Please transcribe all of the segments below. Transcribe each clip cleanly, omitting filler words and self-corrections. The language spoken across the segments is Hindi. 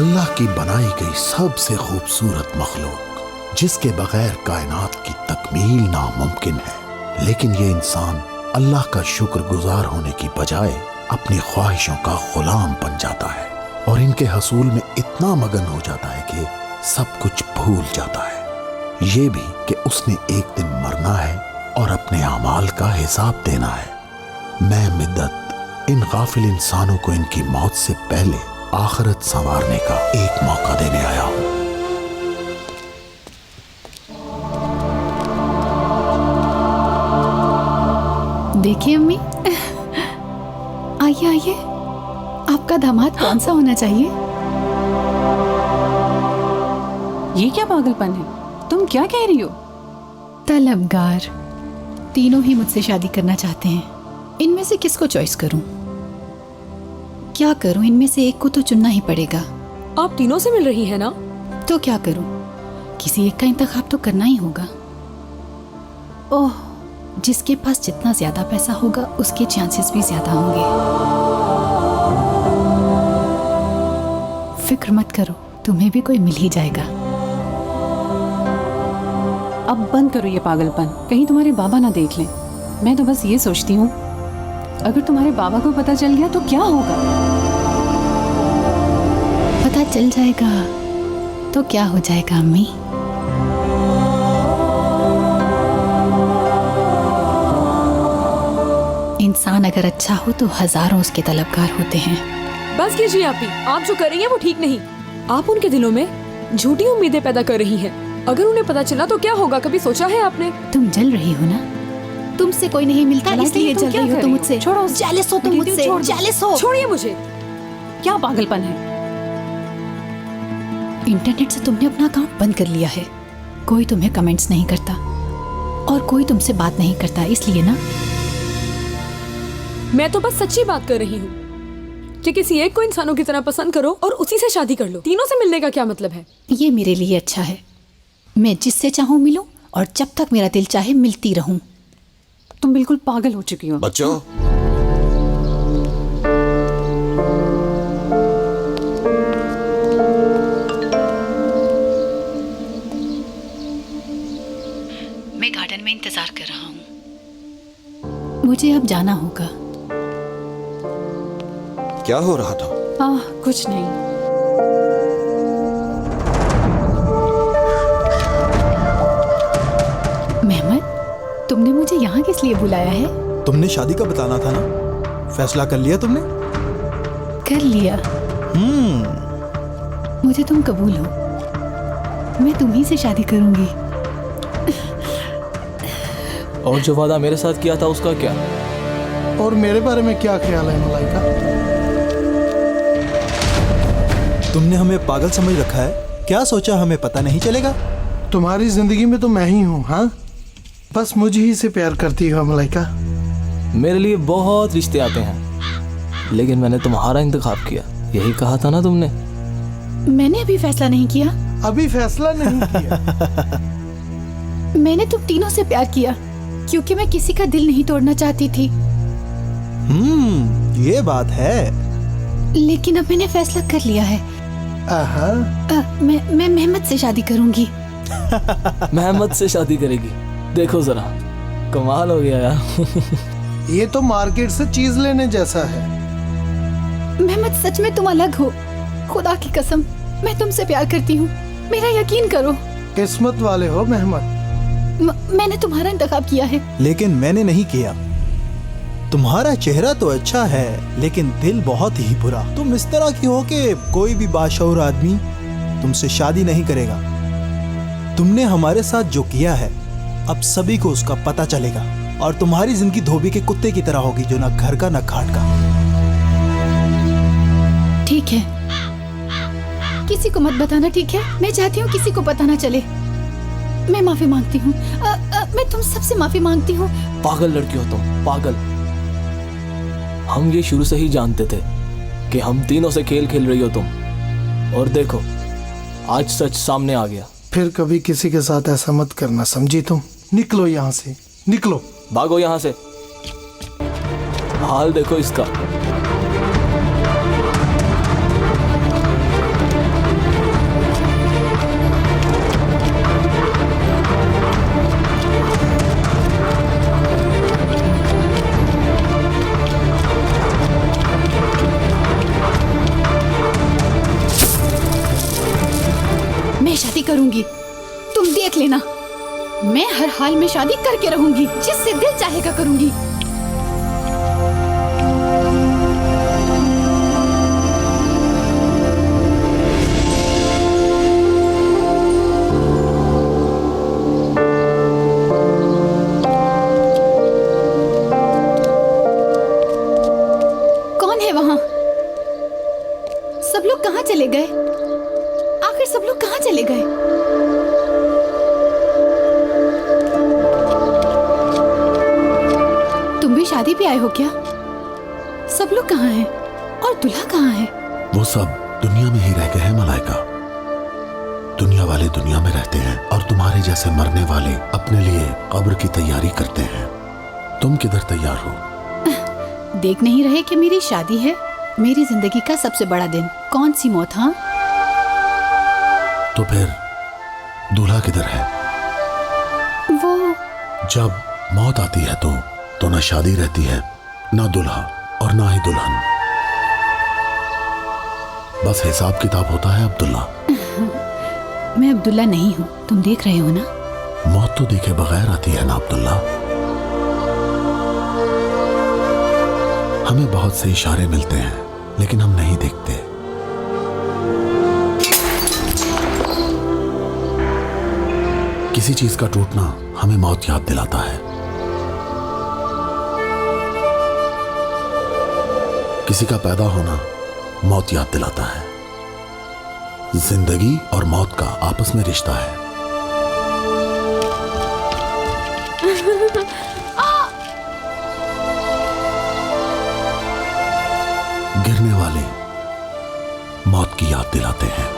अल्लाह की बनाई गई सबसे खूबसूरत मखलूक जिसके बगैर कायनात की तकमील नामुमकिन है। लेकिन ये इंसान अल्लाह का शुक्रगुजार होने की बजाय अपनी ख्वाहिशों का गुलाम बन जाता है और इनके हसूल में इतना मगन हो जाता है कि सब कुछ भूल जाता है। ये भी कि उसने एक दिन मरना है और अपने अमाल का हिसाब देना है। मैं मिद्दत इन गाफिल इंसानों को इनकी मौत से पहले आखिरत संवारने का एक मौका देने आया हूं। देखिए अम्मी, आइए आइए, आपका दामाद कौन सा होना चाहिए? ये क्या पागलपन है? तुम क्या कह रही हो? तलबगार तीनों ही मुझसे शादी करना चाहते हैं। इनमें से किसको चॉइस करूं? क्या करूं? इनमें से एक को तो चुनना ही पड़ेगा। आप तीनों से मिल रही हैं ना? तो क्या करूं? किसी एक का इंतखाब तो करना ही होगा। ओह, जिसके पास जितना ज्यादा पैसा होगा उसके चांसेस भी ज्यादा होंगे। फिक्र मत करो, तुम्हें भी कोई मिल ही जाएगा। अब बंद करो ये पागलपन, कहीं तुम्हारे बाबा ना देख लें। मैं तो बस ये सोचती हूँ, अगर तुम्हारे बाबा को पता चल गया तो क्या होगा? पता चल जाएगा तो क्या हो जाएगा अम्मी? इंसान अगर अच्छा हो तो हजारों उसके तलबगार होते हैं। बस कीजिए आप भी, आप जो कर रही हैं वो ठीक नहीं। आप उनके दिलों में झूठी उम्मीदें पैदा कर रही हैं। अगर उन्हें पता चला तो क्या होगा, कभी सोचा है आपने? तुम जल रही हो ना, तुमसे कोई नहीं मिलता इसलिए जल रही हो तुम मुझसे। छोड़ो, जेलस हो तुम मुझसे, जेलस हो। छोड़िए मुझे। क्या पागलपन है? इंटरनेट से तुमने अपना अकाउंट बंद कर लिया है। कोई तुम्हें कमेंट्स नहीं करता और कोई तुमसे बात नहीं करता, इसलिए ना। मैं तो बस सच्ची बात कर रही हूँ कि किसी एक को इंसानों की तरह पसंद करो और उसी से शादी कर लो। तीनों से मिलने का क्या मतलब है? ये मेरे लिए अच्छा है। मैं जिससे चाहूँ मिलूं और जब तक मेरा दिल चाहे मिलती रहूं। तुम बिल्कुल पागल हो चुकी हो। बच्चों, मैं गार्डन में इंतजार कर रहा हूँ। मुझे अब जाना होगा। क्या हो रहा था? कुछ नहीं। मेहमद, तुमने मुझे यहाँ किस लिए बुलाया है? तुमने शादी का बताना था ना, फैसला कर लिया तुमने? कर लिया। मुझे तुम कबूल हो, मैं तुम्ही से शादी करूंगी। और जो वादा मेरे साथ किया था उसका क्या? और मेरे बारे में क्या ख्याल है मलाइका? तुमने हमें पागल समझ रखा है? क्या सोचा हमें पता नहीं चलेगा? तुम्हारी जिंदगी में तो मैं ही हूँ। हाँ, बस मुझे ही से प्यार करती हो मलाइका। मेरे लिए बहुत रिश्ते आते हैं, लेकिन मैंने तुम्हारा इंतखाब किया। यही कहा था ना तुमने? मैंने अभी फैसला नहीं किया। अभी फैसला नहीं किया। मैंने तुम तीनों से प्यार किया क्योंकि मैं किसी का दिल नहीं तोड़ना चाहती थी। ये बात है। लेकिन अब मैंने फैसला कर लिया है। मैं मेहमद से शादी करूंगी। मोहम्मद से शादी करेगी? देखो जरा, कमाल हो गया यार। ये तो मार्केट से चीज लेने जैसा है। मेहमद, सच में तुम अलग हो। खुदा की कसम, मैं तुमसे प्यार करती हूँ, मेरा यकीन करो। किस्मत वाले हो मेहमद। मैंने तुम्हारा इंतखाब किया है। लेकिन मैंने नहीं किया। तुम्हारा चेहरा तो अच्छा है लेकिन दिल बहुत ही बुरा। तुम इस तरह की हो कि कोई भी बाशऊर आदमी तुमसे शादी नहीं करेगा। तुमने हमारे साथ जो किया है अब सभी को उसका पता चलेगा और तुम्हारी जिंदगी धोबी के कुत्ते की तरह होगी, जो ना घर का ना घाट का। ठीक है, किसी को मत बताना, ठीक है? मैं चाहती हूँ किसी को पता ना चले। मैं माफी मांगती हूँ। मैं तुम सबसे माफी मांगती हूँ। पागल लड़की हो तुम, पागल। हम ये शुरू से ही जानते थे कि हम तीनों से खेल खेल रही हो तुम, और देखो आज सच सामने आ गया। फिर कभी किसी के साथ ऐसा मत करना, समझी तुम? निकलो यहाँ से, निकलो। भागो यहाँ से। हाल देखो इसका। शादी करूंगी, तुम देख लेना। मैं हर हाल में शादी करके रहूंगी, जिससे दिल चाहेगा करूंगी। कौन है वहां? सब लोग कहां चले गए? आखिर सब लोग कहां चले गए? तुम भी शादी पे आए हो क्या? सब लोग कहाँ हैं? और दूल्हा कहाँ है? वो सब दुनिया में ही रह गए हैं मलाइका। दुनिया वाले दुनिया में रहते हैं और तुम्हारे जैसे मरने वाले अपने लिए कब्र की तैयारी करते हैं। तुम किधर तैयार हो? देख नहीं रहे कि मेरी शादी है, मेरी जिंदगी का सबसे बड़ा दिन। कौन सी मौत? हाँ, तो फिर दूल्हा किधर है? वो जब मौत आती है तो ना शादी रहती है, ना दूल्हा और ना ही दुल्हन। बस हिसाब किताब होता है अब्दुल्ला। मैं अब्दुल्ला नहीं हूँ, तुम देख रहे हो ना। मौत तो देखे बगैर आती है ना अब्दुल्ला। हमें बहुत से इशारे मिलते हैं, लेकिन हम नहीं देखते। किसी चीज का टूटना हमें मौत याद दिलाता है। किसी का पैदा होना मौत याद दिलाता है। जिंदगी और मौत का आपस में रिश्ता है। गिरने वाले मौत की याद दिलाते हैं।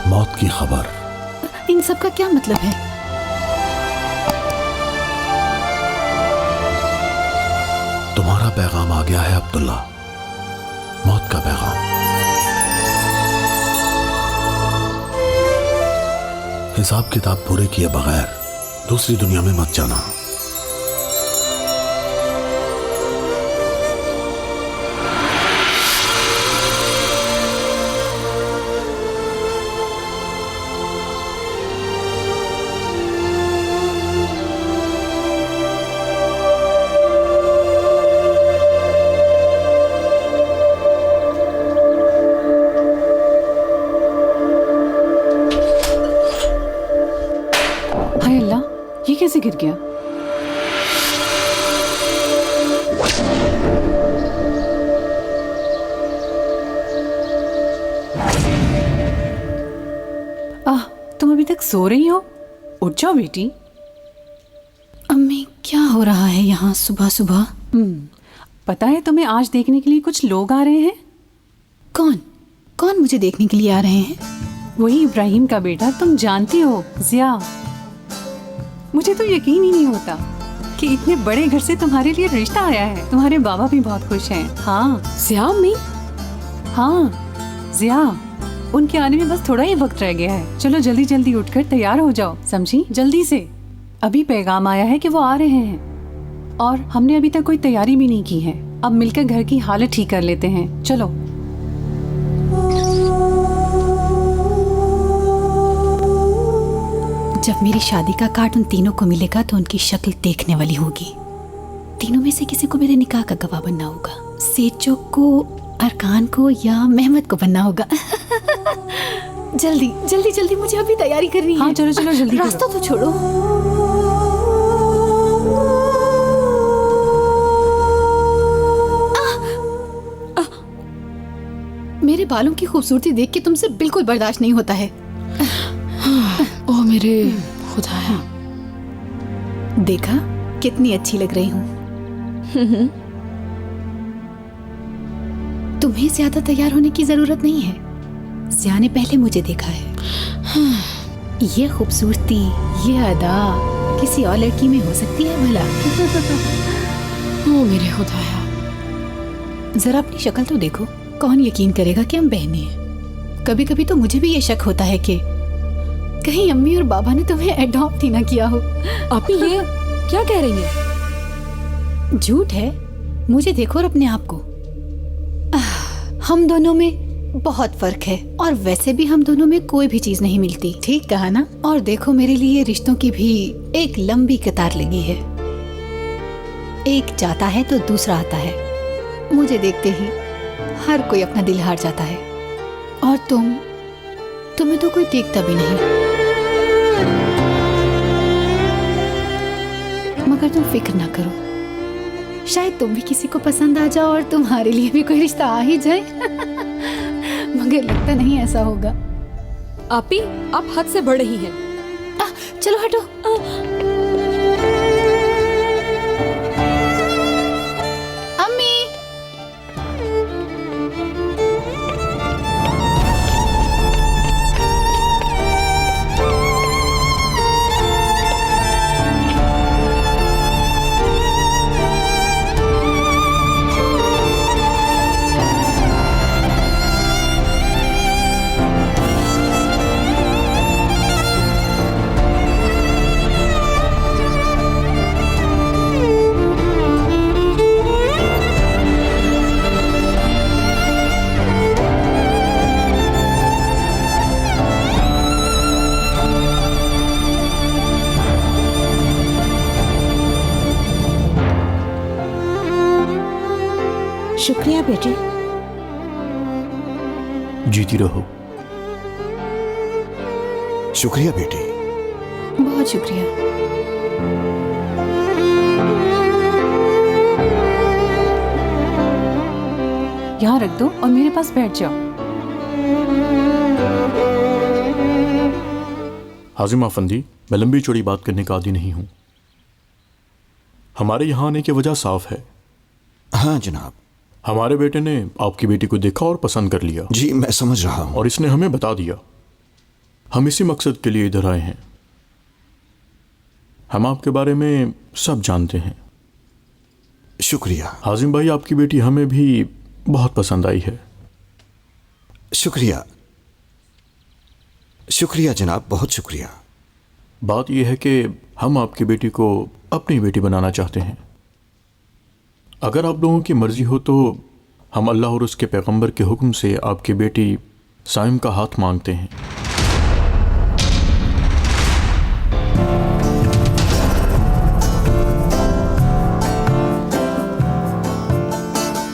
मौत की खबर। इन सब का क्या मतलब है? तुम्हारा पैगाम आ गया है अब्दुल्ला, मौत का पैगाम। हिसाब किताब पूरे किए बगैर दूसरी दुनिया में मत जाना। हाय अल्लाह, ये कैसे गिर गया? तुम अभी तक सो रही हो? उठ जाओ बेटी। अम्मी, क्या हो रहा है यहाँ सुबह सुबह? पता है तुम्हें, आज देखने के लिए कुछ लोग आ रहे हैं। कौन कौन मुझे देखने के लिए आ रहे हैं? वही इब्राहिम का बेटा, तुम जानती हो, जिया। मुझे तो यकीन ही नहीं होता कि इतने बड़े घर से तुम्हारे लिए रिश्ता आया है। तुम्हारे बाबा भी बहुत खुश हैं। हाँ जिया अम्मी, हाँ जिया, उनके आने में बस थोड़ा ही वक्त रह गया है। चलो जल्दी जल्दी उठकर तैयार हो जाओ, समझी? जल्दी से। अभी पैगाम आया है कि वो आ रहे हैं और हमने अभी तक कोई तैयारी भी नहीं की है। अब मिलकर घर की हालत ठीक कर लेते हैं। चलो। जब मेरी शादी का कार्ड उन तीनों को मिलेगा तो उनकी शक्ल देखने वाली होगी। तीनों में से किसी को मेरे निकाह का गवाह बनना होगा। सेठो को, अरकान को या मेहमद को बनना होगा। जल्दी जल्दी जल्दी, मुझे अभी तैयारी करनी है। हाँ चलो चलो जल्दी करो। रास्ता तो छोड़ो। मेरे बालों की खूबसूरती देख के तुमसे बिल्कुल बर्दाश्त नहीं होता है। ओ मेरे खुदाया, देखा कितनी अच्छी लग रही हूँ। तुम्हें ज्यादा तैयार होने की जरूरत नहीं है। जिया ने पहले मुझे देखा है। ये खूबसूरती, ये अदा किसी और लड़की में हो सकती है भला? ओ मेरे खुदाया, जरा अपनी शक्ल तो देखो। कौन यकीन करेगा कि हम बहनें हैं? कभी कभी तो मुझे भी ये शक होता है कि कहीं अम्मी और बाबा ने तुम्हें एडॉप्ट ही ना किया हो। आप ये क्या कह रही हैं? झूठ है। मुझे देखो और अपने आप को। हम दोनों में बहुत फर्क है, और वैसे भी हम दोनों में कोई भी चीज नहीं मिलती। ठीक कहा ना? और देखो, मेरे लिए रिश्तों की भी एक लंबी कतार लगी है। एक जाता है तो दूसरा आता है। मुझे देखते ही हर कोई अपना दिल हार जाता है, और तुम्हें तो कोई देखता भी नहीं। मगर तुम फिक्र ना करो, शायद तुम भी किसी को पसंद आ जाओ और तुम्हारे लिए भी कोई रिश्ता आ ही जाए। मगर लगता नहीं ऐसा होगा। आपी, आप हद से बढ़ रही हैं। चलो हटो। अम्मी, शुक्रिया बेटी। जीती रहो। शुक्रिया बेटी। बहुत शुक्रिया। यहाँ रख दो और मेरे पास बैठ जाओ। हाजिम अफंदी, मैं लंबी चौड़ी बात करने का आदी नहीं हूँ। हमारे यहाँ आने की वजह साफ है। हाँ जनाब। हमारे बेटे ने आपकी बेटी को देखा और पसंद कर लिया। जी मैं समझ रहा हूँ। और इसने हमें बता दिया। हम इसी मकसद के लिए इधर आए हैं। हम आपके बारे में सब जानते हैं। शुक्रिया। हाजिम भाई, आपकी बेटी हमें भी बहुत पसंद आई है। शुक्रिया शुक्रिया जनाब, बहुत शुक्रिया। बात यह है कि हम आपकी बेटी को अपनी बेटी बनाना चाहते हैं। अगर आप लोगों की मर्जी हो तो हम अल्लाह और उसके पैगंबर के हुक्म से आपकी बेटी साइम का हाथ मांगते हैं।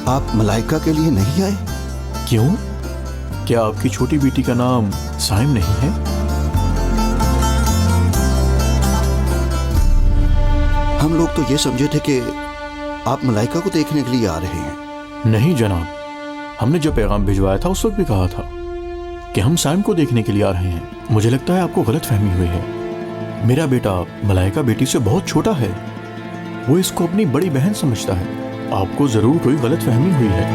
आप मलाइका के लिए नहीं आए? क्यों? क्या आपकी छोटी बेटी का नाम साइम नहीं है? हम लोग तो ये समझे थे कि आप मलाइका को देखने के लिए आ रहे हैं। नहीं जनाब, हमने जो पैगाम भिजवाया था उस वक्त भी कहा था कि हम साइम को देखने के लिए आ रहे हैं। मुझे लगता है आपको गलत फहमी हुई है। मेरा बेटा मलाइका बेटी से बहुत छोटा है। वो इसको अपनी बड़ी बहन समझता है। आपको जरूर कोई गलत फहमी हुई है।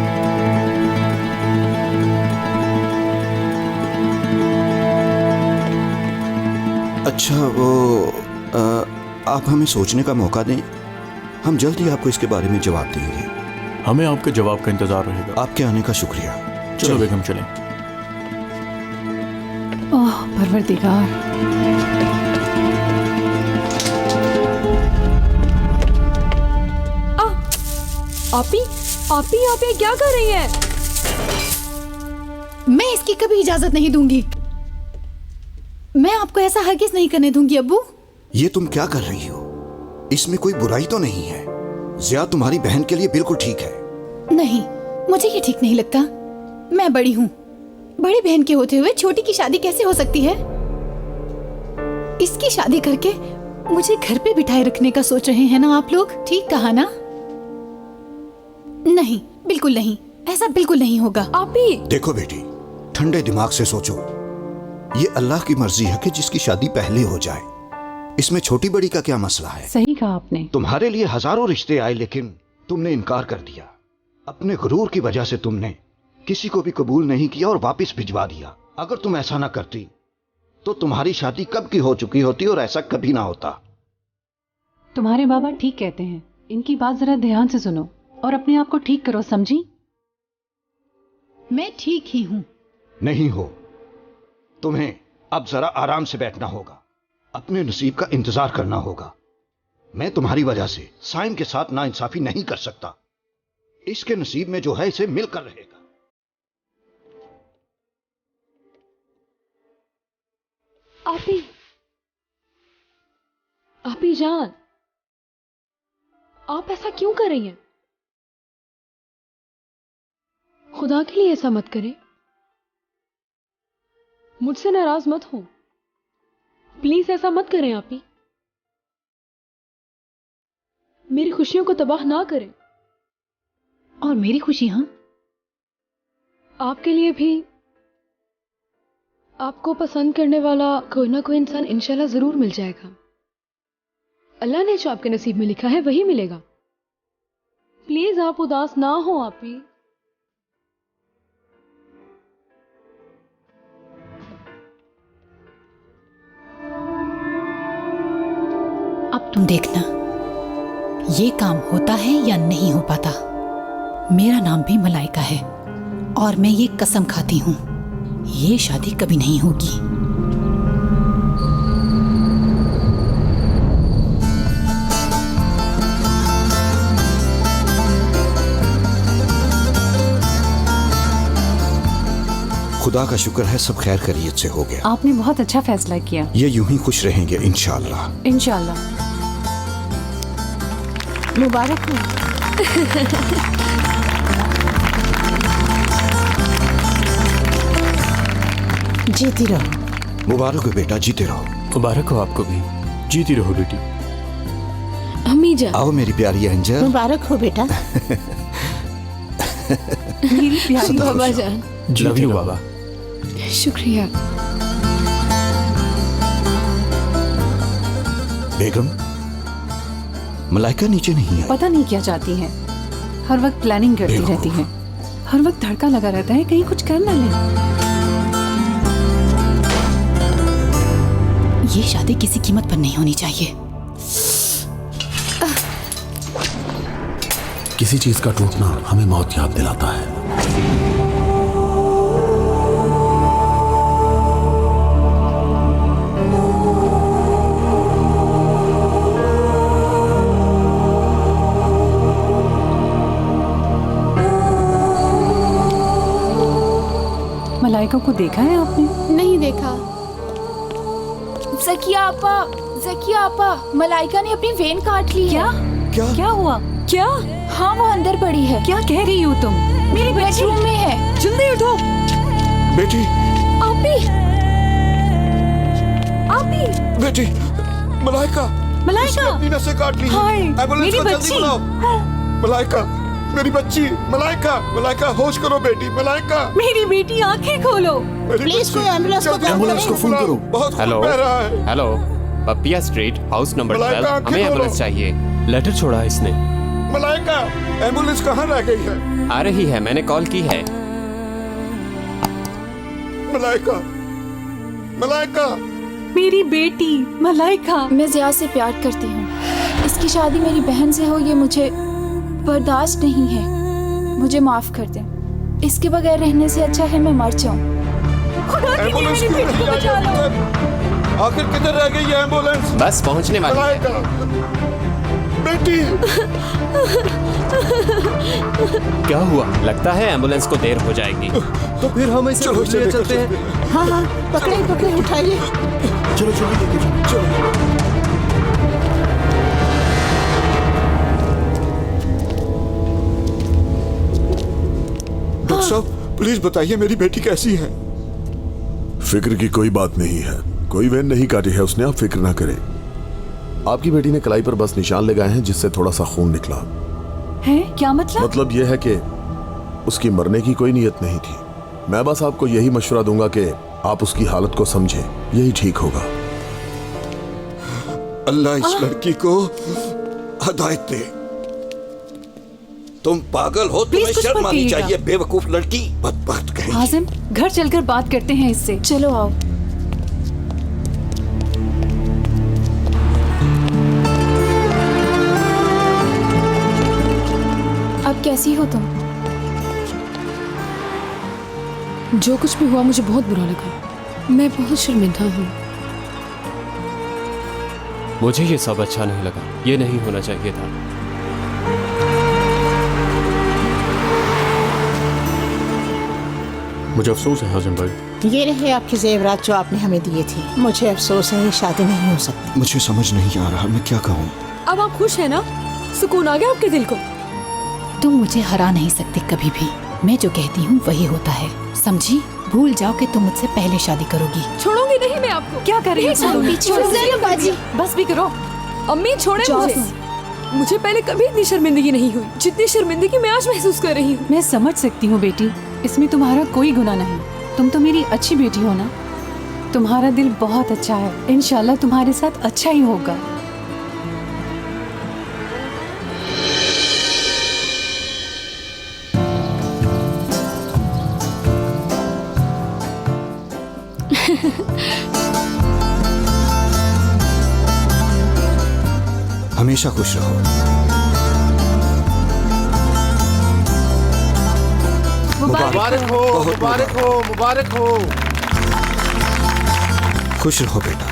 अच्छा, वो आप हमें सोचने का मौका दें। हम जल्द ही आपको इसके बारे में जवाब देंगे। हमें आपके जवाब का इंतजार रहेगा। आपके आने का शुक्रिया। चलो बेगम चलें। ओह परवरदिगार। आपी, आपी, आप ये क्या कर रही हैं? मैं इसकी कभी इजाजत नहीं दूंगी। मैं आपको ऐसा हरगिज नहीं करने दूंगी अब्बू। ये तुम क्या कर रही हो? इसमें कोई बुराई तो नहीं है। जिया तुम्हारी बहन के लिए बिल्कुल ठीक है। नहीं, मुझे ये ठीक नहीं लगता। मैं बड़ी हूँ। बड़ी बहन के होते हुए छोटी की शादी कैसे हो सकती है? इसकी शादी करके मुझे घर पे बिठाए रखने का सोच रहे हैं ना आप लोग? ठीक कहा ना? नहीं, बिल्कुल नहीं। ऐसा बिल्कुल नहीं होगा। आपी, देखो बेटी, ठंडे दिमाग से सोचो। ये अल्लाह की मर्जी है कि जिसकी शादी पहले हो जाए। इसमें छोटी बड़ी का क्या मसला है? सही कहा आपने। तुम्हारे लिए हजारों रिश्ते आए लेकिन तुमने इनकार कर दिया। अपने गुरूर की वजह से तुमने किसी को भी कबूल नहीं किया और वापस भिजवा दिया। अगर तुम ऐसा ना करती तो तुम्हारी शादी कब की हो चुकी होती और ऐसा कभी ना होता। तुम्हारे बाबा ठीक कहते हैं। इनकी बात जरा ध्यान से सुनो और अपने आप को ठीक करो, समझी? मैं ठीक ही हूँ। नहीं हो। तुम्हें अब जरा आराम से बैठना होगा। अपने नसीब का इंतजार करना होगा। मैं तुम्हारी वजह से साइम के साथ नाइंसाफी नहीं कर सकता। इसके नसीब में जो है इसे मिलकर रहेगा। जान, आप ऐसा क्यों कर रही हैं? खुदा के लिए ऐसा मत करें, मुझसे नाराज मत हो, प्लीज ऐसा मत करें आप ही। मेरी खुशियों को तबाह ना करें। और मेरी खुशी, हाँ? आपके लिए भी आपको पसंद करने वाला कोई ना कोई इंसान इंशाल्लाह जरूर मिल जाएगा। अल्लाह ने जो आपके नसीब में लिखा है वही मिलेगा। प्लीज आप उदास ना हो आप ही। अब तुम देखना, ये काम होता है या नहीं हो पाता। मेरा नाम भी मलाइका है और मैं ये कसम खाती हूं, ये शादी कभी नहीं होगी। खुदा का शुक्र है सब खैर खैरियत से हो गया। आपने बहुत अच्छा फैसला किया। ये यूं ही खुश रहेंगे इंशाअल्लाह। इंशाल्लाह। मुबारक हो। जीती रहो। मुबारक हो बेटा, जीते रहो। मुबारक हो आपको भी, जीती रहो बेटी। अम्मी जान, आओ मेरी प्यारी अंजल। मुबारक हो बेटा। मेरी प्यारी बाबा जान, लव यू बाबा। शुक्रिया। बेगम, मलाइका नीचे नहीं आई। पता नहीं क्या चाहती हैं, हर वक्त प्लानिंग करती देखो। रहती हैं, हर वक्त धड़का लगा रहता है कहीं कुछ कर ना ले। ये शादी किसी कीमत पर नहीं होनी चाहिए। किसी चीज का टूटना हमें मौत याद दिलाता है। मलाइका को देखा है आपने? नहीं देखा। जकिया आपा, मलाइका ने अपनी वेन काट ली है। क्या हुआ? क्या? हाँ, वो अंदर पड़ी है। क्या कह रही हो तुम? मेरी बेडरूम में है। जल्दी उठो। बेटी, आपी बेटी, मलाइका, मलाइका, अपनी नसें काट ली। हाय, एम्बुलेंस मेरी को जल्दी बच्ची। बुलाओ। मलाइका, मेरी बच्ची, मलाइका, मलाइका, होश करो बेटी, मलाइका। मेरी बेटी, आंखें खोलो। प्लीज कोई एम्बुलेंस एम्बुलेंस को फोन करो। बहुत खून हेलो। बह रहा है। हेलो, पपिया स्ट्रीट, हाउस नंबर मलाइका, 12। आंखें हमें खोलो। एम्बुलेंस चाहिए। लेटर छोड़ा है इसने। मलाइका, एम्बुलेंस कहाँ रह गई है? आ रही है, मैंने कॉल की है। मलाइका, मलाइका। मेरी बेटी मलाइका। मैं जिया से प्यार करती हूँ। इसकी शादी मेरी बहन से हो, ये मुझे बर्दाश्त नहीं है। मुझे माफ कर दें। इसके बगैर रहने से अच्छा है मैं मर जाऊं। एम्बुलेंस क्यों नहीं आई अभी तक? आखिर किधर रह गई है एम्बुलेंस? बस पहुंचने वाली है। मलाइका, बेटी। क्या हुआ? लगता है एम्बुलेंस को देर हो जाएगी। तो फिर हम इसे चलो ले चलते हैं। हाँ, पकड़े उठाइए। चलो जल्दी लेके चलो। डॉक्टर साहब, प्लीज बताइए मेरी बेटी कैसी है? फिक्र की कोई बात नहीं है, कोई वेन नहीं काटी है उसने, आप फिक्र ना करें। आपकी बेटी ने कलाई पर बस निशान लगाए हैं जिससे थोड़ा सा खून निकला है। क्या मतलब? मतलब यह है कि उसकी मरने की कोई नीयत नहीं थी। मैं बस आपको यही मशवरा दूंगा कि आप उसकी हालत को समझें, यही ठीक होगा। अल्लाह इस लड़की को हदायत दे। तुम पागल हो, तुम्हें कुछ शर्म मत आनी कहिएगा। चाहिए, बेवकूफ लड़की, बदबख्त कहीं। हाजिम, घर चलकर बात करते हैं इससे। चलो आओ। अब कैसी हो तुम? जो कुछ भी हुआ मुझे बहुत बुरा लगा। मैं बहुत शर्मिंदा हूँ। मुझे ये सब अच्छा नहीं लगा, ये नहीं होना चाहिए था। मुझे अफसोस है हाजिम भाई। ये रहे आपके जेवरात जो आपने हमें दिए थे। मुझे अफसोस है ये शादी नहीं हो सकती। मुझे समझ नहीं आ रहा मैं क्या कहूँ। अब आप खुश हैं ना? सुकून आ गया आपके दिल को? तुम मुझे हरा नहीं सकते कभी भी। मैं जो कहती हूँ वही होता है, समझी? भूल जाओ कि तुम मुझसे पहले शादी करोगी। छोड़ूंगी नहीं मैं आपको। क्या कर रही हो? बाजी बस भी करो। अम्मी छोड़े मुझे पहले कभी इतनी शर्मिंदगी नहीं हुई जितनी शर्मिंदगी मैं आज महसूस कर रही हूँ। मैं समझ सकती हूँ बेटी, इसमें तुम्हारा कोई गुनाह नहीं। तुम तो मेरी अच्छी बेटी हो ना। तुम्हारा दिल बहुत अच्छा है, इंशाल्लाह तुम्हारे साथ अच्छा ही होगा। हमेशा खुश रहो। मुबारक हो, मुबारक हो, मुबारक हो। खुश रहो बेटा,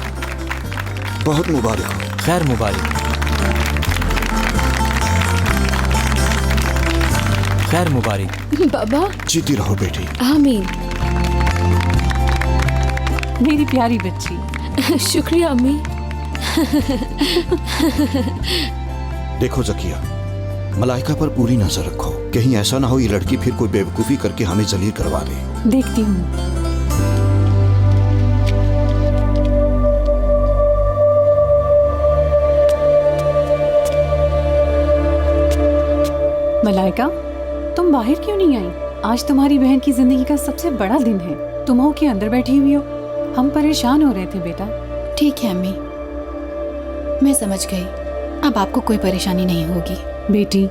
बहुत मुबारक हो। खैर मुबारक, खैर मुबारक। बाबा जीती रहो बेटी। आमीन। मेरी प्यारी बच्ची। शुक्रिया अम्मी। देखो जकिया, मलाइका पर पूरी नजर रखो, कहीं ऐसा ना हो ये लड़की फिर कोई बेवकूफी करके हमें जलील करवा दे। देखती हूँ। मलाइका, तुम बाहर क्यों नहीं आई? आज तुम्हारी बहन की जिंदगी का सबसे बड़ा दिन है। तुम हो के अंदर बैठी हुई हो। हम परेशान हो रहे थे बेटा। ठीक है अम्मी, मैं समझ गई। अब आपको कोई परेशानी नहीं होगी। बेटी,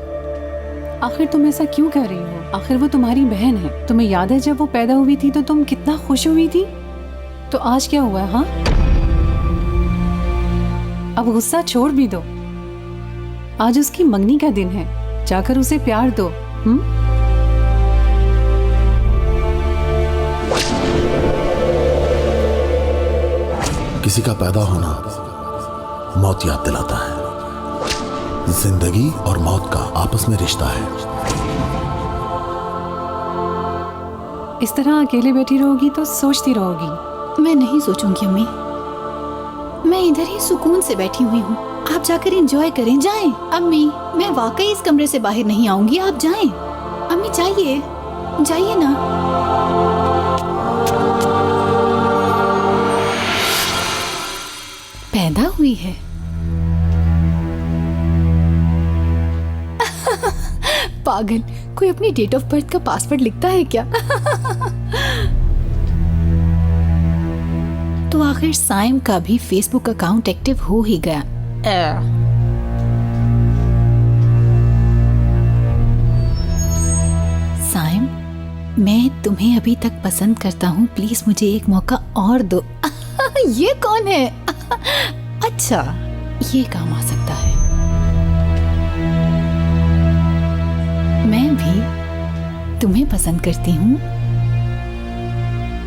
आखिर तुम ऐसा क्यों कर रही हो? आखिर वो तुम्हारी बहन है। तुम्हें याद है जब वो पैदा हुई थी तो तुम कितना खुश हुई थी? तो आज क्या हुआ? हाँ, अब गुस्सा छोड़ भी दो। आज उसकी मंगनी का दिन है, जाकर उसे प्यार दो। किसी का पैदा होना मौत याद दिलाता है। जिंदगी और मौत का आपस में रिश्ता है। इस तरह अकेले बैठी रहोगी तो सोचती रहोगी। मैं नहीं सोचूंगी अम्मी, मैं इधर ही सुकून से बैठी हुई हूँ। आप जाकर एंजॉय करें। जाएं अम्मी, मैं वाकई इस कमरे से बाहर नहीं आऊंगी। आप जाएं अम्मी, जाइए जाइए ना। पैदा हुई है? पागल, कोई अपनी डेट ऑफ बर्थ का पासवर्ड लिखता है क्या? तो आखिर साइम का भी फेसबुक अकाउंट एक्टिव हो ही गया। साइम, मैं तुम्हें अभी तक पसंद करता हूँ, प्लीज मुझे एक मौका और दो। ये कौन है? अच्छा, ये काम आ सकता है। मैं भी तुम्हें पसंद करती हूँ,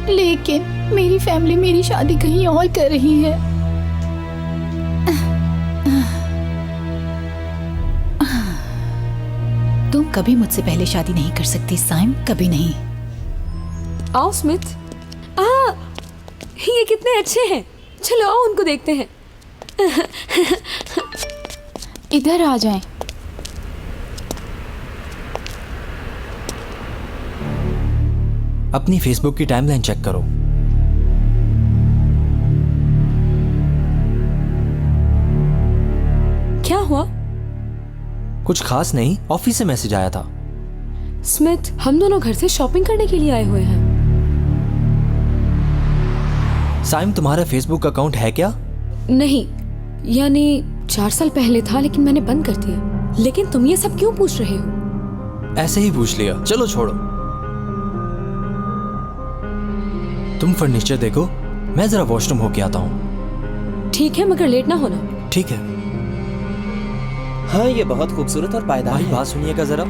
लेकिन मेरी फैमिली मेरी शादी कहीं और कर रही है। तुम कभी मुझसे पहले शादी नहीं कर सकती साइम, कभी नहीं। आओ स्मिथ। ये कितने अच्छे हैं। चलो आओ उनको देखते हैं। इधर आ जाएं। अपनी फेसबुक की टाइमलाइन चेक करो। क्या हुआ? कुछ खास नहीं, ऑफिस से मैसेज आया था। स्मिथ, हम दोनों घर से शॉपिंग करने के लिए आए हुए हैं। साइम, तुम्हारा फेसबुक अकाउंट है क्या? नहीं, यानी 4 साल पहले था, लेकिन मैंने बंद कर दिया। लेकिन तुम ये सब क्यों पूछ रहे हो? ऐसे ही पूछ लिया, चलो छोड़ो। तुम फर्नीचर देखो, मैं जरा वॉशरूम होके आता हूँ। ठीक है, मगर लेट ना होना। ठीक है। हाँ, ये बहुत खूबसूरत और पायदार है। बात सुनिएगा जरा।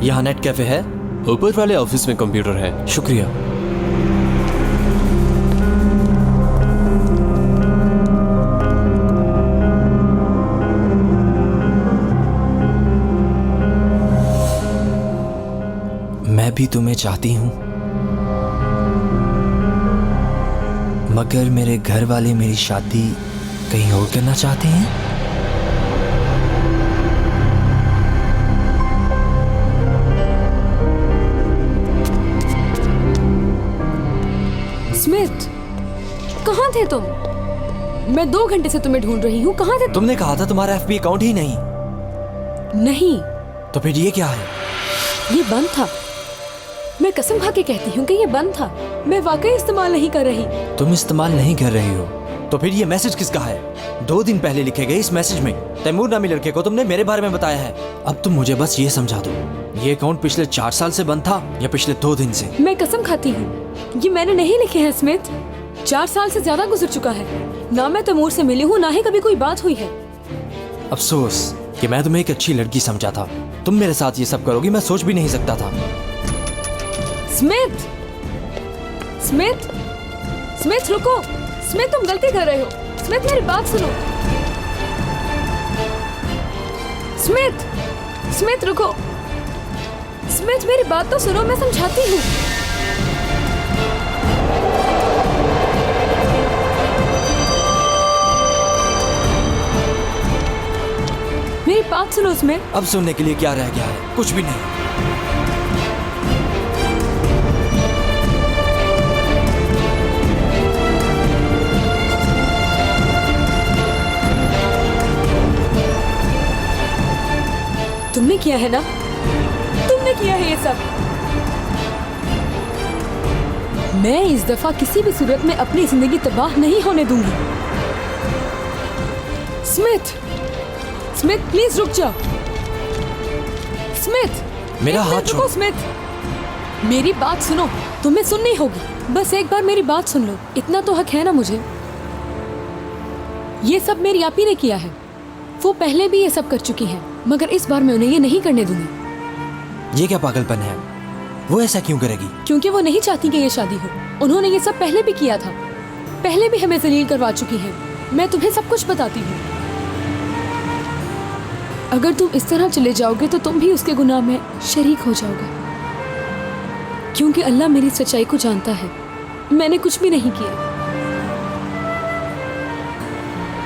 यहाँ नेट कैफे है? ऊपर वाले ऑफिस में कंप्यूटर है। शुक्रिया। मैं भी तुम्हें चाहती हूँ। मगर मेरे घर वाले मेरी शादी कहीं और करना चाहते हैं। स्मिथ, कहाँ थे तुम? मैं 2 घंटे से तुम्हें ढूंढ रही हूँ। कहाँ थे? तुमने कहा था तुम्हारा FB अकाउंट ही नहीं। नहीं। तो फिर ये क्या है? ये बंद था। मैं कसम खा के कहती हूँ कि ये बंद था। मैं वाकई इस्तेमाल नहीं कर रही। तुम इस्तेमाल नहीं कर रही हो तो फिर ये मैसेज किसका है? 2 दिन पहले लिखे गए इस मैसेज में तैमूर नामी लड़के को तुमने मेरे बारे में बताया है। अब तुम मुझे बस ये समझा दो, ये अकाउंट पिछले 4 साल से बंद था या पिछले 2 दिन से? मैं कसम खाती हूँ ये मैंने नहीं लिखे हैं स्मिथ। 4 साल से ज्यादा गुजर चुका है। ना मैं तैमूर से मिली हूँ, ना ही कभी कोई बात हुई है। अफसोस कि मैं तुम्हें एक अच्छी लड़की समझा था। तुम मेरे साथ ये सब करोगी मैं सोच भी नहीं सकता था। स्मिथ, स्मिथ, स्मिथ रुको। स्मिथ तुम गलती कर रहे हो। स्मिथ मेरी बात सुनो। स्मिथ, स्मिथ रुको। स्मिथ मेरी बात तो सुनो, मैं समझाती हूँ। मेरी बात सुनो स्मिथ। अब सुनने के लिए क्या रह गया है? कुछ भी नहीं। तुमने किया है ना? तुमने किया है ये सब। मैं इस दफा किसी भी सूरत में अपनी जिंदगी तबाह नहीं होने दूंगी। स्मिथ, स्मिथ प्लीज रुक जाओ। स्मिथ, मेरा हाथ छोड़ो। स्मिथ मेरी बात सुनो। तुम्हें सुननी होगी। बस एक बार मेरी बात सुन लो। इतना तो हक है ना मुझे। ये सब मेरी आपी ने किया है। वो पहले भी ये सब कर चुकी है, मगर इस बार मैं उन्हें ये नहीं करने दूंगी। ये क्या पागलपन है? वो ऐसा क्यों करेगी? क्योंकि वो नहीं चाहती कि ये शादी हो। उन्होंने ये सब पहले भी किया था। पहले भी हमें जलील करवा चुकी है। मैं तुम्हें सब कुछ बताती हूँ। अगर तुम इस तरह चले जाओगे तो तुम भी उसके गुनाह में शरीक हो जाओगे। क्योंकि अल्लाह मेरी सच्चाई को जानता है। मैंने कुछ भी नहीं किया।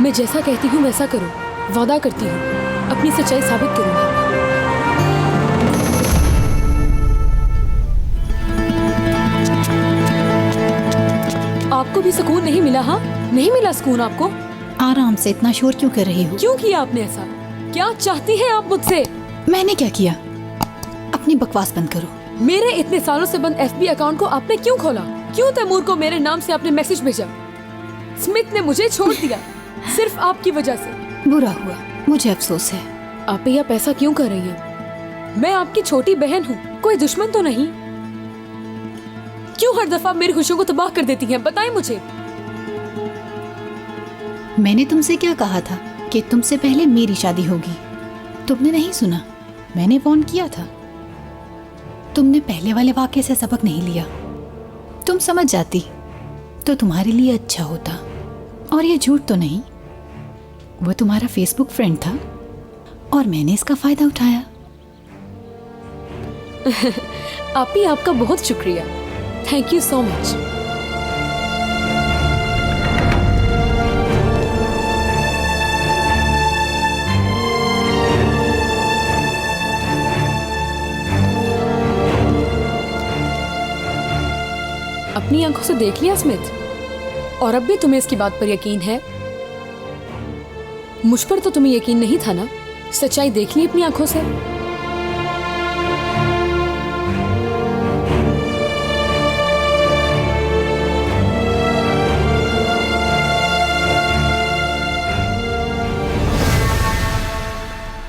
मैं जैसा कहती हूँ वैसा करो। वादा करती हूँ अपनी सच्चाई साबित करूंगी। आपको भी सुकून नहीं मिला? हाँ, नहीं मिला सुकून आपको? आराम से, इतना शोर क्यों कर रही हो? क्यों किया आपने ऐसा? क्या चाहती हैं आप मुझसे? मैंने क्या किया? अपनी बकवास बंद करो। मेरे इतने सालों से बंद FB अकाउंट को आपने क्यों खोला? क्यों तैमूर को मेरे नाम से आपने मैसेज भेजा? स्मिथ ने मुझे छोड़ दिया सिर्फ आपकी वजह से। बुरा हुआ, मुझे अफसोस है। आप यह पैसा क्यों कर रही हैं? मैं आपकी छोटी बहन हूँ, कोई दुश्मन तो नहीं। क्यों हर दफा मेरी खुशियों को तबाह कर देती हैं? बताएं मुझे। मैंने तुमसे क्या कहा था कि तुमसे पहले मेरी शादी होगी? तुमने नहीं सुना। मैंने वार्न किया था। तुमने पहले वाले वाक़ये से सबक नहीं लिया। तुम समझ जाती तो तुम्हारे लिए अच्छा होता। और ये झूठ तो नहीं, वो तुम्हारा फेसबुक फ्रेंड था और मैंने इसका फायदा उठाया। आपी, आपका बहुत शुक्रिया। Thank you so much. अपनी आंखों से देख लिया स्मिथ? और अब भी तुम्हें इसकी बात पर यकीन है? मुझ पर तो तुम्हें यकीन नहीं था ना? सच्चाई देख ली अपनी आंखों से?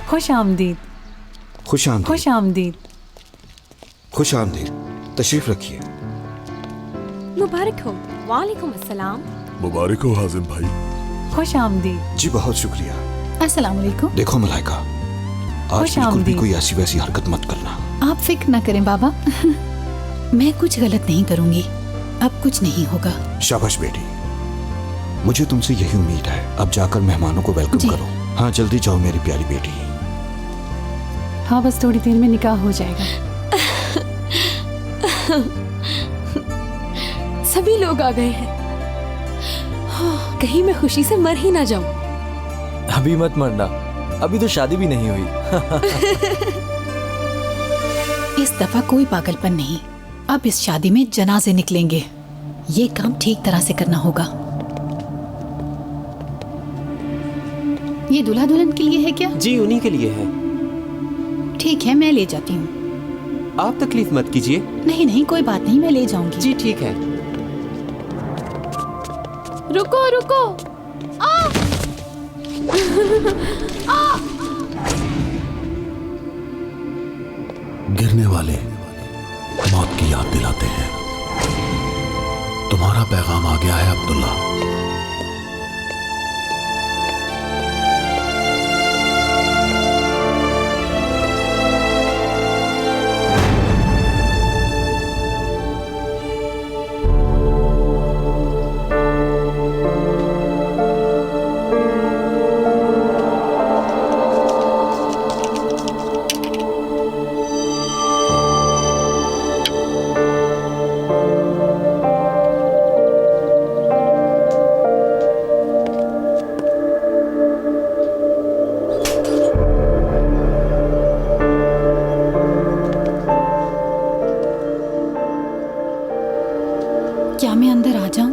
खुश आमदीद। खुश आमदीद। खुश आमदीद। खुश आमदीद। तशरीफ रखिए। मुबारक हो। वालेकुम अस्सलाम। मुबारक हो हाजिम भाई। खुश आमदीद। जी बहुत शुक्रिया। अस्सलाम वालेकुम। देखो मलाइका, आज बिल्कुल भी कोई ऐसी वैसी हरकत मत करना। आप फिक्र ना करें बाबा। मैं कुछ गलत नहीं करूंगी। अब कुछ नहीं होगा। शाबाश बेटी, मुझे तुमसे यही उम्मीद है। अब जाकर मेहमानों को वेलकम करो। हाँ जल्दी जाओ मेरी प्यारी बेटी। हाँ बस थोड़ी देर में निकाह हो जाएगा। सभी लोग आ गए हैं। कहीं मैं खुशी से मर ही ना जाऊं। अभी मत मरना, अभी तो शादी भी नहीं हुई। इस दफा कोई पागलपन नहीं। अब इस शादी में जनाजे निकलेंगे। ये काम ठीक तरह से करना होगा। ये दूल्हा दुल्हन के लिए है क्या? जी उन्हीं के लिए है। ठीक है, मैं ले जाती हूँ। आप तकलीफ मत कीजिए। नहीं नहीं, कोई बात नहीं, मैं ले जाऊंगी। जी ठीक है। रुको रुको, गिरने वाले मौत की याद दिलाते हैं। तुम्हारा पैगाम आ गया है अब्दुल्ला। क्या मैं अंदर आ जाऊं?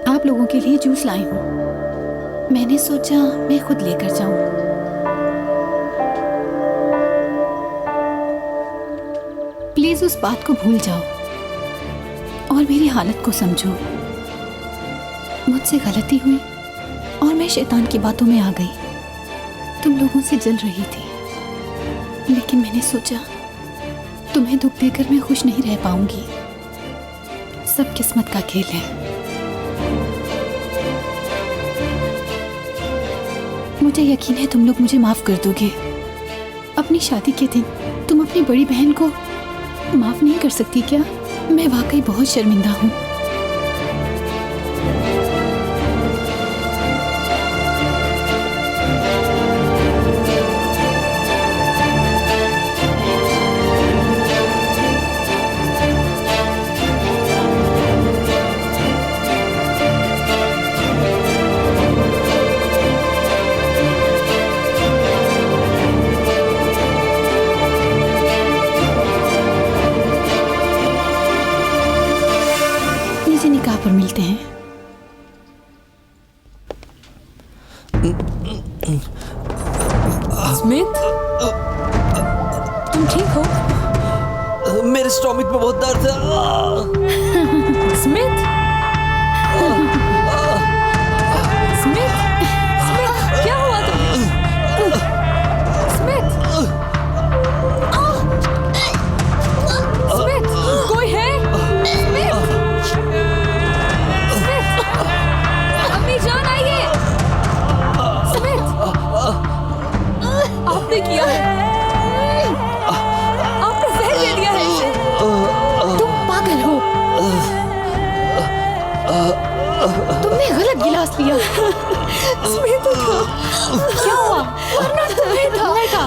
आप लोगों के लिए जूस लाई हूं। मैंने सोचा मैं खुद लेकर जाऊं। प्लीज उस बात को भूल जाओ और मेरी हालत को समझो। मुझसे गलती हुई और मैं शैतान की बातों में आ गई। तुम लोगों से जल रही थी, लेकिन मैंने सोचा तुम्हें दुख देकर मैं खुश नहीं रह पाऊंगी। सब किस्मत का खेल है। मुझे यकीन है तुम लोग मुझे माफ कर दोगे। अपनी शादी के दिन तुम अपनी बड़ी बहन को माफ नहीं कर सकती क्या? मैं वाकई बहुत शर्मिंदा हूँ। पर मिलते हैं। स्मिथ, तुम ठीक हो? मेरे स्टोमिक में बहुत दर्द है। स्मिथ, स्मिथ, स्मिथ, क्या हुआ तुम्हें? स्मिथ, स्मिथ, कोई है? आपने किया है, आपने जहर दे दिया है इसे। तुम पागल हो, तुमने गलत गिलास लिया। स्मिथ, क्या हुआ? मरना तुम्हें था। मलाइका,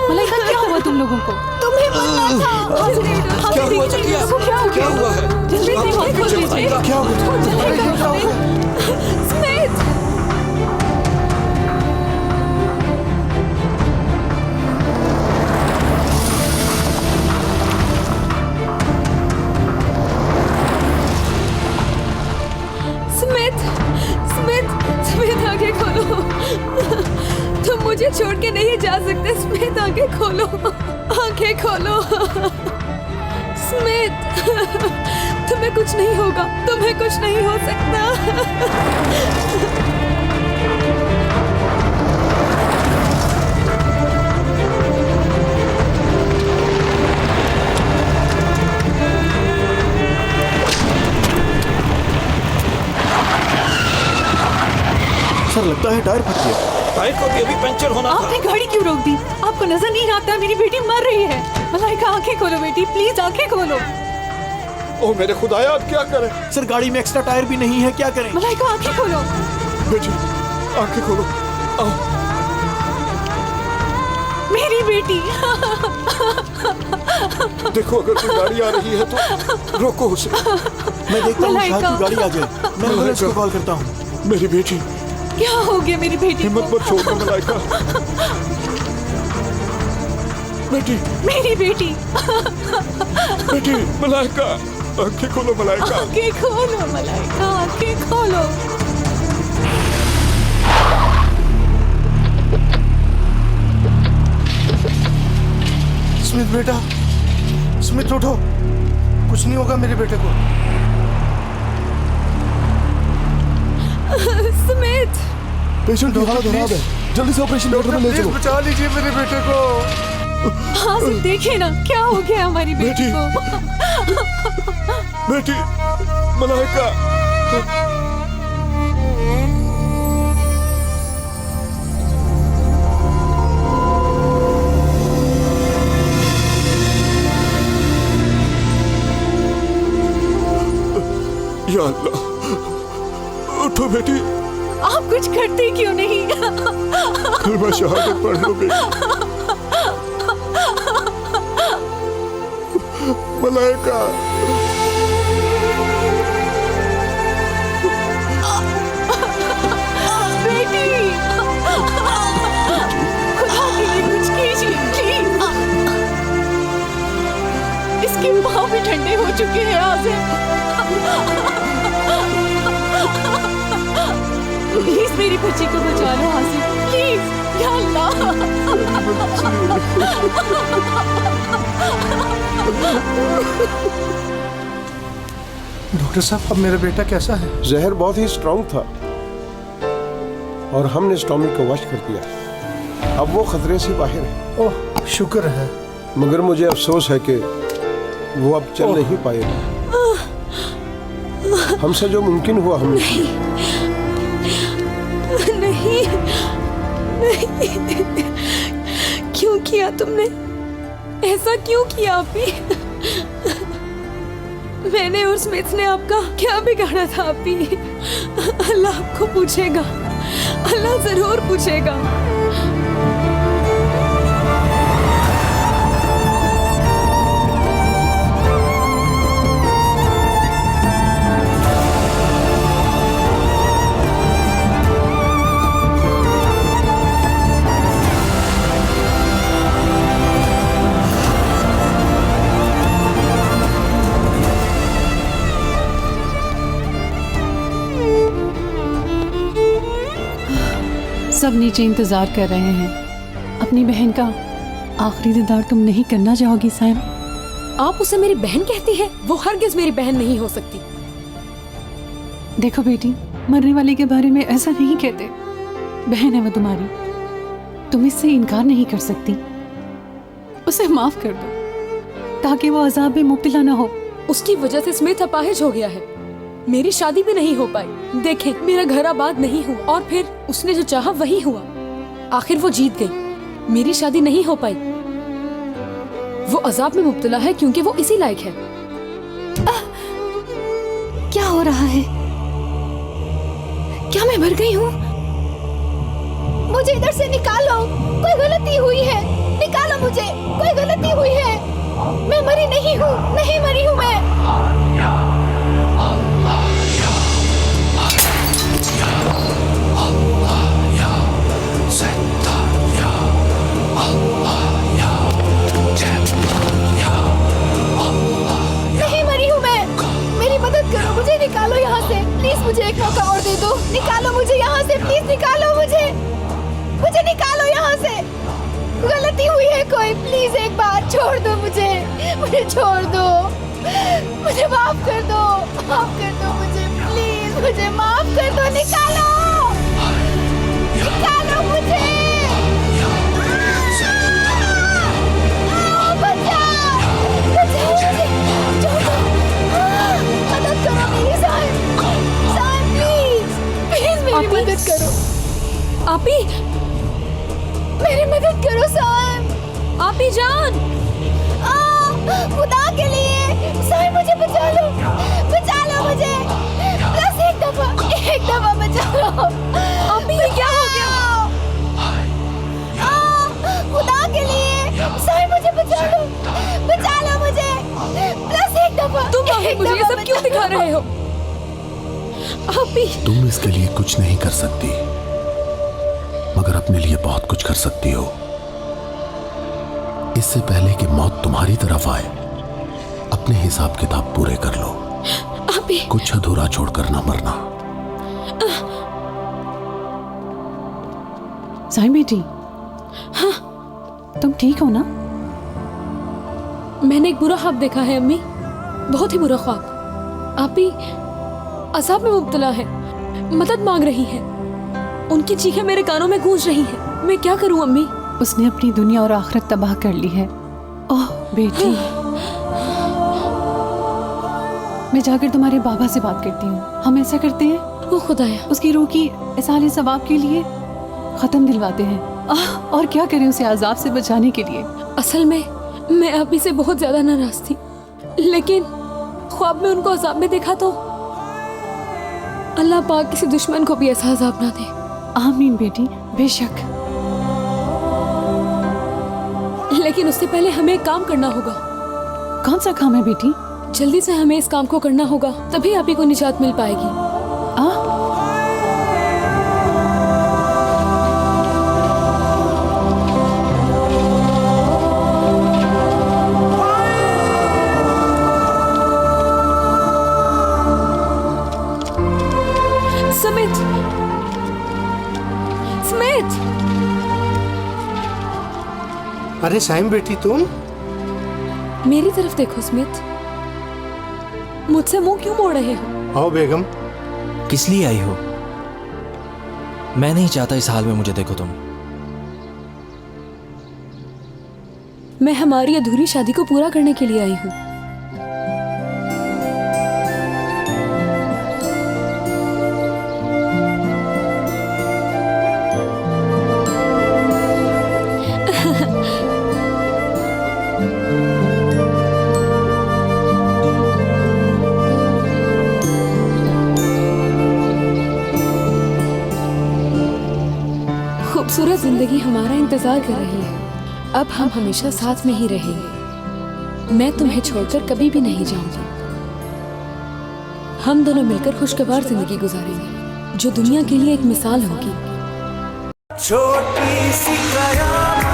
मलाइका, क्या हुआ तुम लोगों को? तुम्हें मरना था। क्या हुआ जकिया? क्या हुआ है? जल्दी से खोल दीजिए। क्या हुआ? स्मिथ, स्मिथ, आंखें खोलो। तुम मुझे छोड़ के नहीं जा सकते। स्मिथ, आंखें खोलो, आंखें खोलो। स्मिथ, तुम्हें कुछ नहीं होगा, तुम्हें कुछ नहीं हो सकता। सर, लगता है टायर फट गया। टायर को भी अभी पंचर होना था। आपने गाड़ी क्यों रोक दी? आपको नजर नहीं आता मेरी बेटी मर रही है? मलाइका, आंखें खोलो बेटी, प्लीज आंखें खोलो। ओ मेरे खुदाया, अब क्या करें? सर, गाड़ी में एक्स्ट्रा टायर भी नहीं है, क्या करें? मलाइका, आंखें खोलो। बेटी, आंखें खोलो। आओ। मेरी बेटी। देखो अगर कोई गाड़ी आ रही है तो रोको उसे। मैं देखता हूँ शायद कोई गाड़ी आ जाए। मैं एम्बुलेंस को कॉल करता हूँ। मेरी बेटी, क्या हो गया मेरी बेटी को? हिम्मत मत छोड़ना मलाइका। बेटी, मेरी बेटी, बेटी मलाइका, आंखें खोलो मलाइका। आंखें खोलो मलाइका, आंखें खोलो। स्मिथ बेटा, स्मिथ उठो, कुछ नहीं होगा मेरे बेटे को। स्मिथ, पेशेंट की हालत खराब है, जल्दी से ऑपरेशन थिएटर में ले चलो। बचा लीजिए मेरे बेटे को। हाँ सिर्फ देखिए ना क्या हो गया हमारी बेटी को। बेटी मलाइका, या अल्लाह, उठो बेटी। आप कुछ करते क्यों नहीं? कलमा शहादत पढ़ लो बेटी। मलाइका, बेटी, खुदा के लिए कुछ कीजिए प्लीज। इसके पाँव भी ठंडे हो चुके हैं आसिफ। प्लीज मेरी बच्ची को बचा लो आसिफ, प्लीज या अल्लाह। डॉक्टर साहब, अब मेरा बेटा कैसा है? जहर बहुत ही स्ट्रांग था और हमने स्टोमिक को वॉश कर दिया। अब वो खतरे से बाहर है। ओह शुक्र है। मगर मुझे अफसोस है कि वो अब चल नहीं पाएगा। हमसे जो मुमकिन हुआ हमने किया। नहीं, नहीं, क्यों किया तुमने? ऐसा क्यों किया आपी? मैंने और स्मिथ ने आपका क्या बिगाड़ा था आपी? अल्लाह आपको पूछेगा, अल्लाह जरूर पूछेगा। सब नीचे इंतजार कर रहे हैं। अपनी बहन का आखिरी दीदार तुम नहीं करना चाहोगी साइम? आप उसे मेरी बहन कहती हैं? वो हरगिज मेरी बहन नहीं हो सकती। देखो बेटी, मरने वाले के बारे में ऐसा नहीं कहते। बहन है वो तुम्हारी, तुम इससे इनकार नहीं कर सकती। उसे माफ कर दो ताकि वो अजाब में मुब्तला ना हो। उसकी वजह से स्मिथ अपाहिज हो गया है। मेरी शादी भी नहीं हो पाई। देखें, मेरा घर आबाद नहीं हुआ और फिर उसने जो चाहा वही हुआ। आखिर वो जीत गई। मेरी शादी नहीं हो पाई। वो अजाब में मुब्तला है क्योंकि वो इसी लायक है। क्या हो रहा है? क्या मैं मर गई हूँ? मुझे इधर से निकालो, कोई गलती हुई है। निकालो मुझे, कोई गलती हुई है। मैं मरी नहीं हूँ, नहीं मरी हूँ मैं। नहीं मरी हूँ मैं। मेरी मदद करो, मुझे निकालो यहाँ से प्लीज। मुझे एक मौका और दे दो। निकालो मुझे यहाँ से प्लीज, निकालो मुझे, मुझे निकालो यहाँ से। गलती हुई है कोई, प्लीज एक बार छोड़ दो मुझे, मुझे छोड़ दो, मुझे माफ कर दो, माफ कर दो मुझे प्लीज, मुझे माफ कर दो। निकालो, निकालो मुझे। मदद करो मेरी साहब, साहब प्लीज, प्लीज मेरी मदद करो। आपी, मेरी मदद करो साहब। आपी जान, खुदा के लिए साहब मुझे बचा लो, बचा लो मुझे बस एक दफा बचा लो। आपी क्या हो गया? खुदा के लिए साहब मुझे बचा लो मुझे। कर रहे हो? आप ही तुम इसके लिए कुछ नहीं कर सकती, मगर अपने लिए बहुत कुछ कर सकती हो। इससे पहले कि मौत तुम्हारी तरफ आए, अपने हिसाब किताब पूरे कर लो। आप ही कुछ अधूरा छोड़कर ना मरना। साईं बेटी, हाँ तुम ठीक हो ना? मैंने एक बुरा ख्वाब देखा है अम्मी, बहुत ही बुरा ख्वाब। आप ही अज़ाब में मुब्तला है, मदद मांग रही है। उनकी चीखें मेरे कानों में गूंज रही हैं। मैं क्या करूं अम्मी? उसने अपनी दुनिया और आखिरत तबाह कर ली है। ओह बेटी, मैं जाकर तुम्हारे बाबा से बात करती हूँ। हम ऐसा करते हैं, ओ खुदाया, उसकी रूह की इसाले सवाब के लिए खत्म दिलवाते हैं। और क्या करें उसे अजाब से बचाने के लिए। असल में मैं आप ही से बहुत ज्यादा नाराज थी, लेकिन ख्वाब में उनको अजाब में देखा तो अल्लाह पाक किसी दुश्मन को भी ऐसा अजाब ना दे। आमीन बेटी, बेशक। लेकिन उससे पहले हमें एक काम करना होगा। कौन सा काम है बेटी? जल्दी से हमें इस काम को करना होगा, तभी आप ही को निजात मिल पाएगी। Smith, Smith! अरे साइम बेटी, तुम मेरी तरफ देखो स्मिथ। मुझसे मुंह क्यों मोड़ रहे हो? आओ बेगम। किस लिए आई हो? मैं नहीं चाहता इस हाल में मुझे देखो तुम। मैं हमारी अधूरी शादी को पूरा करने के लिए आई हूँ। खूबसूरत जिंदगी हमारा इंतजार कर रही है। अब हम हमेशा साथ में ही रहेंगे। मैं तुम्हें छोड़कर कभी भी नहीं जाऊंगी। हम दोनों मिलकर खुशगवार जिंदगी गुजारेंगे, जो दुनिया के लिए एक मिसाल होगी। छोटी सी कयामत